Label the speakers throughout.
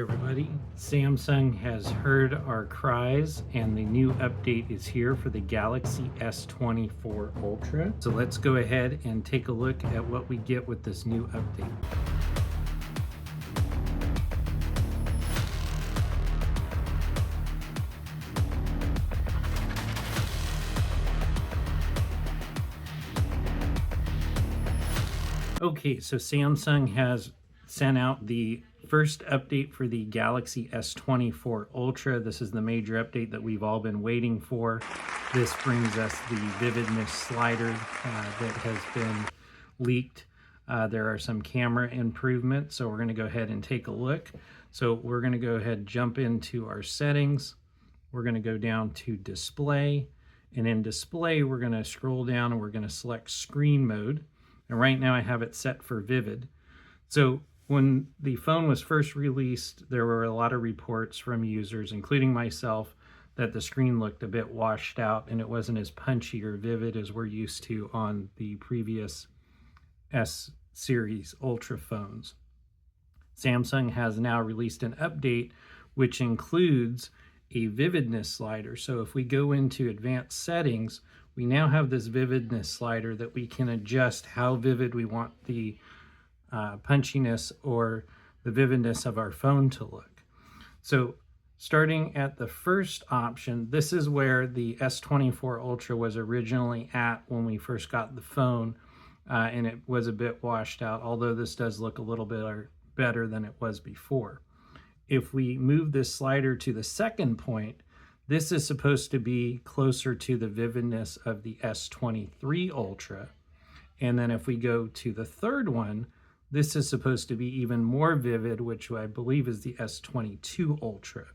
Speaker 1: everybody. Samsung has heard our cries and the new update is here for the Galaxy S24 Ultra. So let's go ahead and take a look at what we get with this new update. Okay, so Samsung has sent out the first update for the Galaxy S24 Ultra. This is the major update that we've all been waiting for. This brings us the Vividness slider that has been leaked. There are some camera improvements, so we're going to go ahead and take a look. So we're going to go ahead and jump into our settings. We're going to go down to display, and in display we're going to scroll down and we're going to select screen mode. And right now I have it set for vivid. So when the phone was first released, there were a lot of reports from users, including myself, that the screen looked a bit washed out and it wasn't as punchy or vivid as we're used to on the previous S series Ultra phones. Samsung has now released an update which includes a vividness slider. So if we go into advanced settings, we now have this vividness slider that we can adjust how vivid we want the punchiness or the vividness of our phone to look. So starting at the first option, this is where the S24 Ultra was originally at when we first got the phone, and it was a bit washed out, although this does look a little bit better than it was before. If we move this slider to the second point, this is supposed to be closer to the vividness of the S23 Ultra. And then if we go to the third one, this is supposed to be even more vivid, which I believe is the S22 Ultra.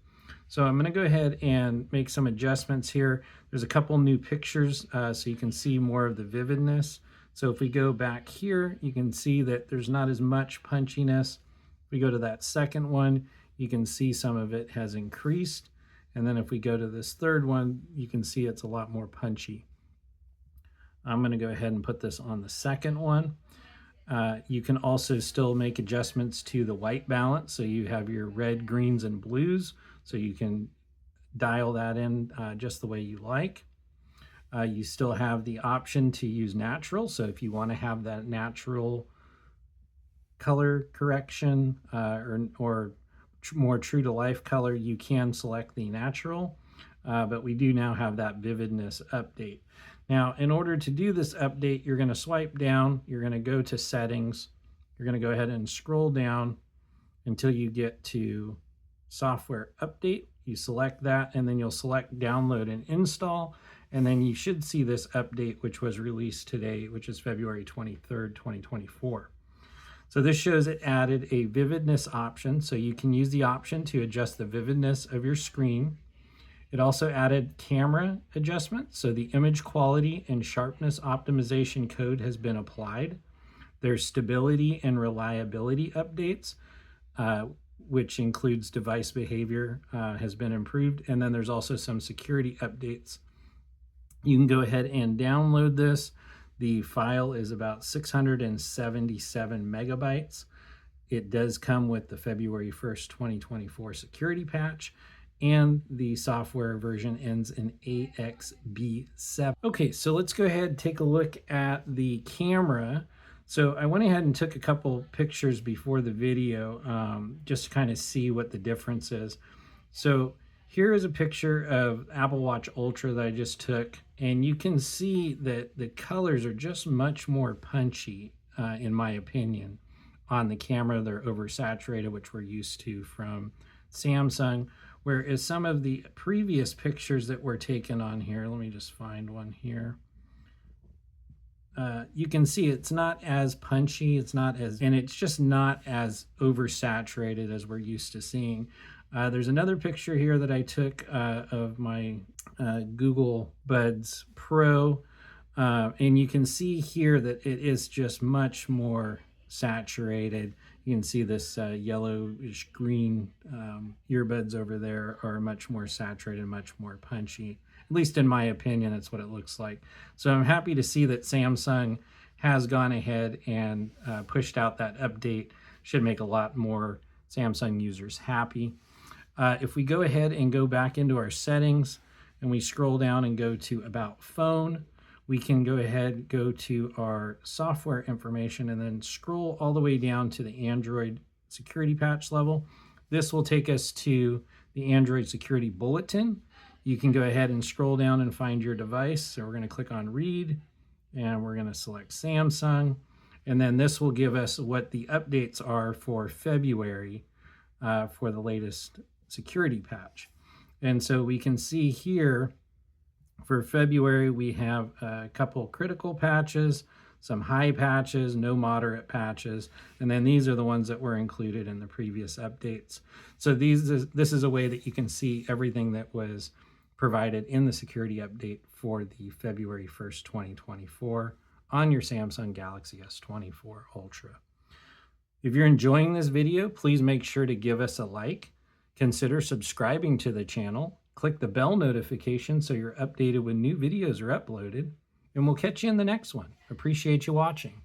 Speaker 1: So I'm going to go ahead and make some adjustments here. There's a couple new pictures so you can see more of the vividness. So if we go back here, you can see that there's not as much punchiness. If we go to that second one, you can see some of it has increased. And then if we go to this third one, you can see it's a lot more punchy. I'm going to go ahead and put this on the second one. You can also still make adjustments to the white balance. So you have your red, greens, and blues. So you can dial that in just the way you like. You still have the option to use natural. So if you want to have that natural color correction or more true to life color, you can select the natural, but we do now have that vividness update. Now, in order to do this update, you're going to swipe down, you're going to go to settings, you're going to go ahead and scroll down until you get to software update. You select that, and then you'll select download and install, and then you should see this update, which was released today, which is February 23rd, 2024. So this shows it added a vividness option, so you can use the option to adjust the vividness of your screen. It also added camera adjustment, so the image quality and sharpness optimization code has been applied. There's stability and reliability updates, which includes device behavior has been improved, and then there's also some security updates. You can go ahead and download this. The file is about 677 megabytes. It does come with the February 1st, 2024 security patch, and the software version ends in AXB7. Okay, so let's go ahead and take a look at the camera. So I went ahead and took a couple pictures before the video just to kind of see what the difference is. So here is a picture of Apple Watch Ultra that I just took, and you can see that the colors are just much more punchy, in my opinion. On the camera, they're oversaturated, which we're used to from Samsung, whereas some of the previous pictures that were taken on here, let me just find one here. You can see it's not as punchy, and it's just not as oversaturated as we're used to seeing. There's another picture here that I took of my Google Buds Pro, and you can see here that it is just much more saturated. You can see this yellowish green earbuds over there are much more saturated, much more punchy. At least in my opinion, that's what it looks like. So I'm happy to see that Samsung has gone ahead and pushed out that update. Should make a lot more Samsung users happy. If we go ahead and go back into our settings and we scroll down and go to About Phone, we can go ahead, go to our software information, and then scroll all the way down to the Android security patch level. This will take us to the Android security bulletin. You can go ahead and scroll down and find your device. So we're going to click on Read, and we're going to select Samsung. And then this will give us what the updates are for February for the latest security patch. And so we can see here for February, we have a couple critical patches, some high patches, no moderate patches, and then these are the ones that were included in the previous updates. So this is a way that you can see everything that was provided in the security update for the February 1st, 2024 on your Samsung Galaxy S24 Ultra. If you're enjoying this video, please make sure to give us a like, consider subscribing to the channel, click the bell notification so you're updated when new videos are uploaded, and we'll catch you in the next one. Appreciate you watching.